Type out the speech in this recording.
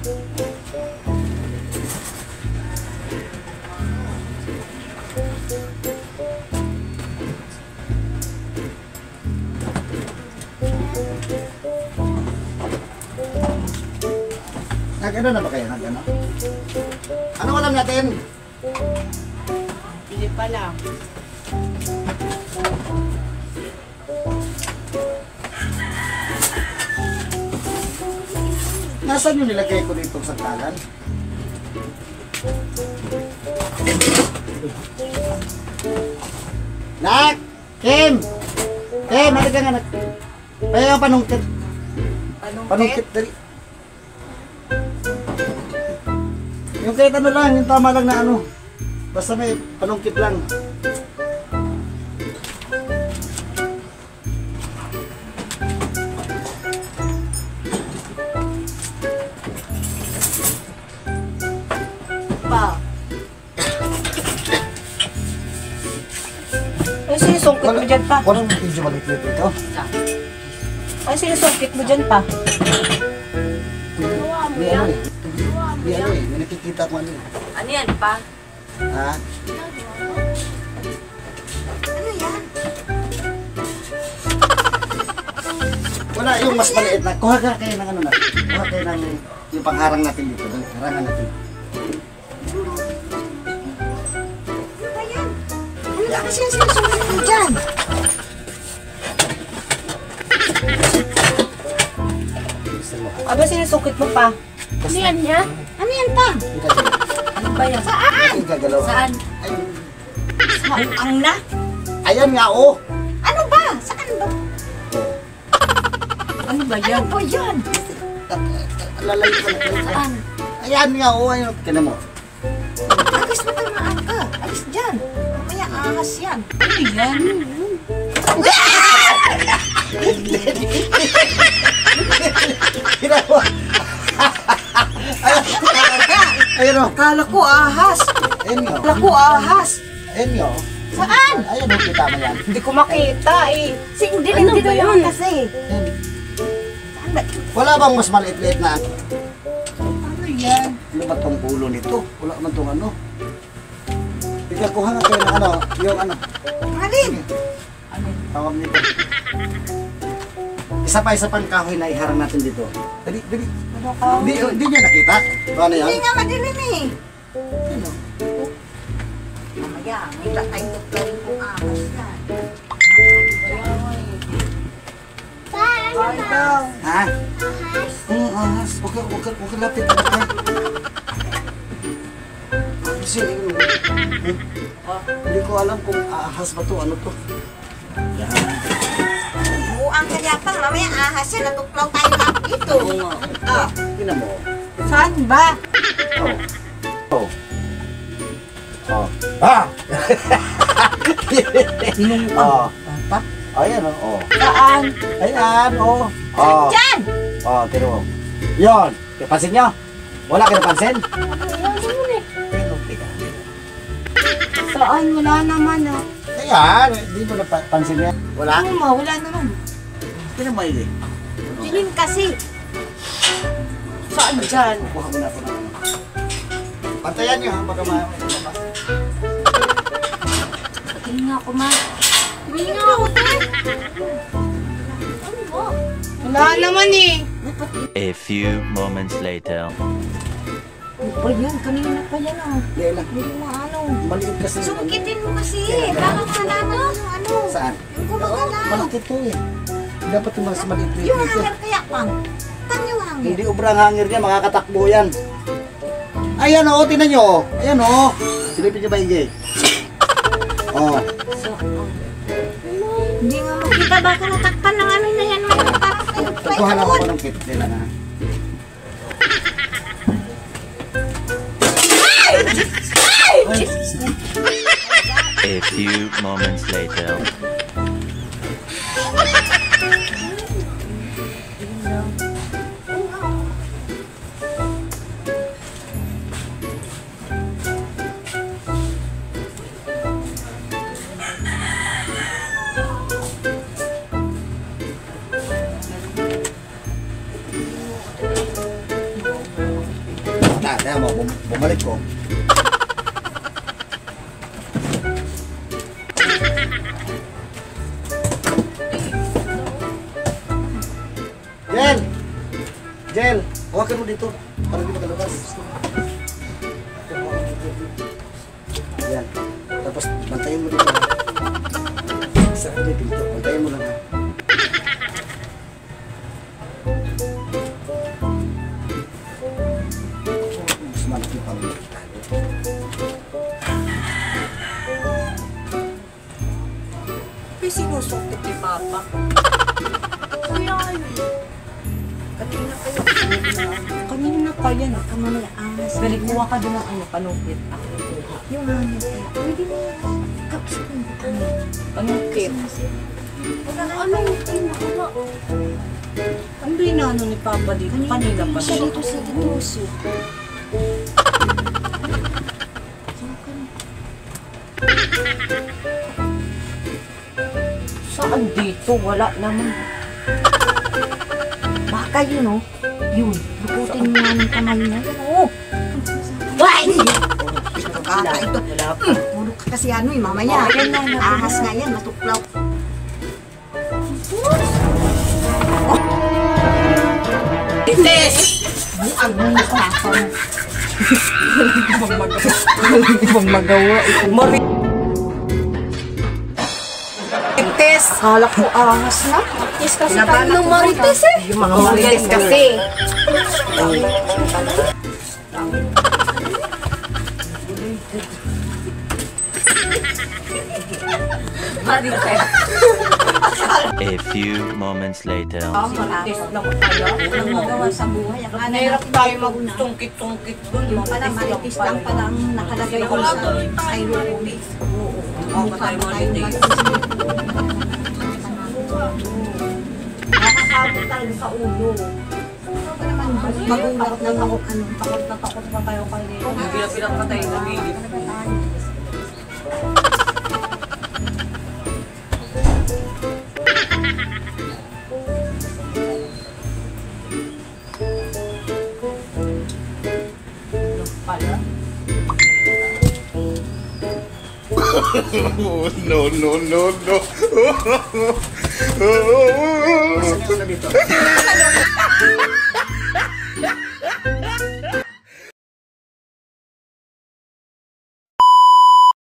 Nag-ano na ba kayo? Nag-ano? Anong alam natin? Hindi pa lang. Nasaan yung nilagay ko dito sa talan? Nak! Kim! Kim, halika nga nak. Kaya ang panungkit. Panungkit dali. Yung kahit ano lang, yung tama lang na ano. Basta may panungkit lang. Pa. Ay, sinusungkit mo dyan pa. Walang medyo maliit ito. Ay, sinusungkit mo dyan pa. Di ano eh. Di ano eh. May nakikita ko ano eh. Ano yan pa? Ha? Ano yan? Wala yung mas maliit na. Kuha ka kayo ng ano na. Kuha kayo ng yung pangharang natin dito. Harangan natin. Ano kasi yung sinusungkit mo dyan? Aba, sinusungkit mo pa? Ano yan niya? Ano yan pa? Ano ba yan? Saan? Saan? Saan ang na? Ayan nga oh. Ano ba? Saan ba? Ano ba yan? Ano ba yan? Lalayo ko na. Saan? Ayan nga oh. Ayun. Kina mo. Agis mo tamaan ka. Alis dyan. Mamaya ahas yan. Ano yan? Kina mo. Ayun o. Kala ko ahas. Ayun o. Kala ko ahas. Ayun o. Saan? Ayun o. Kita mo yan. Hindi ko makita eh. Hindi Ano ba yun? Kasi. Ayun. Saan ba? Wala bang mas maliit-liit na? Ano yan? Ano ba tong ulo nito? Wala man tong ano. Ikaw kuha nga kayo ng ano. Yung ano. Alin? Tawag nito. Isa pang kahoy na iharang natin dito. Dali, dali. Hindi niya nakita? Ano yan? Hindi nga madilim eh. Ano? Mamaya, may tatay tuklarin kong ahas yan. Ay, daw. Ha? Ahas. Huwag ka lapit na ka. Kasi hindi ko alam kung ahas ba to. Ano to? Buang ka yata. Mamaya ahas yan. Natuklaw tayo lang dito. Ah. Tingnan mo. Saan ba? Oh. Oh. Ah! Oh. Pa? Ayan oh. Saan? Ayan oh. Oh. Diyan! Oh, tiro mo. Yon. Kapansin nyo? Wala kayo napansin? Saan? Wala naman ah. Ayan. Hindi mo napansin yan. Wala? Wala naman. Tingnan mo yun. Dilim kasi. Saan dyan? Kuha mo na po na. Pantayan nyo ha, baka mabas. Tingin nga ako, ma. Tingin nga ako, te. Ano ba? Wala naman eh. A few moments later. Ano ba yan? Kanina pa yan ah. Hindi lang. Hindi mo ano. Maliit kasi. Sungkitin mo kasi. Baka malaman yung ano. Saan? Yung gumagalaw. Malaki to eh. Dapat yung mas maliit Yung dito. hanger kaya, pang. Tan yung hanger. Hindi ubrang hanger niya, makakatakbo yan. Ayan o, tinan nyo o. Ayan o. Silipin nyo ba higay? O. Hindi nga makita. Baka natakpan ng ano na yan. Parang Kuha lang ako ng kit nila na. A few moments later. Kaya mo, bumalik ko. Jel! Jel! Hawakan mo dito. Para di makalabas. Yan. Tapos, bantayin mo dito. Saan mo dito? Bantayin mo lang. Mas malaki pa mo. May sinusukit ni Papa. Kuya, kanina pa yan. Kamamaya angas. Kuha ka doon ng ano, panukit. Yung ano kaya. Pwede mo kapsukin ko kami. Panukit. Ano yung tinakula? Ano yung ano ni Papa dito? Kanina pa siya dito sa puso. Saan dito? Wala naman. Baka yun, oh. Yun. Luputin mo nga ng kamay na. Oo. Why? Wala. Ito. Wala pa. Muro ka kasi ano eh, mamaya. Oh, yan lang. Ahas nga yan, matuklaw. Tites! Ang mga papa mo. Ibang magawa. Tites! Kala ko ahas na. Tites kasi tayo ng marites eh. Yung mga marites kasi. Marites. A few moments later. Marites lang pala. Ang magawa sa buhay. Akala Hirap natin tayo ito na. magtungkit-tungkit doon. Yung pala, maritis lang pala ang nakalagay ko sa styrofoam. Mukha tayo marites. Nakakabot talaga sa ulo. Magulat na ako. Takot na takot pa tayo kanina. Pilat-pilat pa tayo namigit. Pala. No, no, no, no. Pasok na dito.